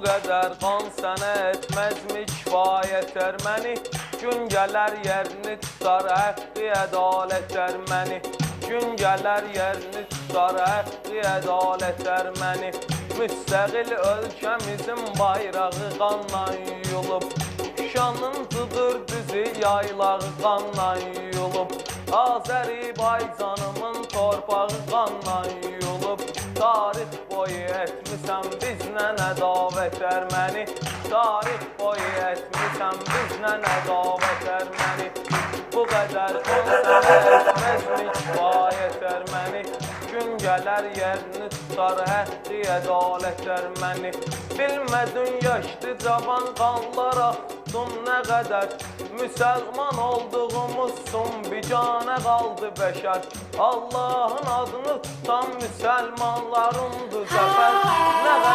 qədər qan sənə etməzmi kifayət erməni? Gün gələr yerini tutar həqqi ədalət erməni. Gün gələr yerini tutar həqqi ədalət erməni. Müstəqil ölkəmizin bayrağı qanla yuyulub, şanıntıdır düzü yaylağı qanla yuyulub. Azərbaycanımın torpağı qanla yuyulub. Tarix boyu etmisən bizlə ədavət erməni. Tarix boyu etmisən bizlə ədavət erməni. Bu qədər qan sənə etməzmi kifayət erməni? Gün gələr yerini tutar həqqi ədalət erməni. Bilmədin yaşlı cavan qanlar axtın nə qədər, müsəlman olduğumuzsun biganə qaldı bəşər. Allahın adını tutan müsəlmanlarındır zəfər.